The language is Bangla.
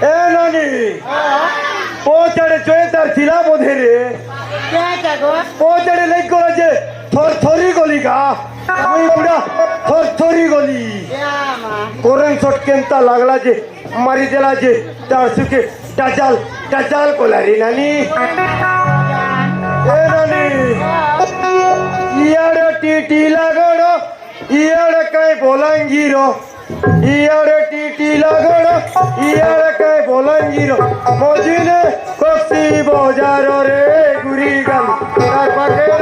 এ নানি ও চড়ে চয়ে তার ছিলা বোধে রে ও চড়ে লেগ করা যে থরি গলি গা আমি পুরা থরি গলি কোরেন শট কেনতা লাগলা যে মারি দেলা যে তার সুকে টাচাল কোলারি নানি এ নানি ইয়ারে টিটি লাগড় ইয়ারে কাই বলাঙ্গির ইয়ারে টিটি লাগড় ইয়ারে কাই বলাঙ্গির মজিনে কক্সি বাজার রে ঘুরি গেল তার পাকে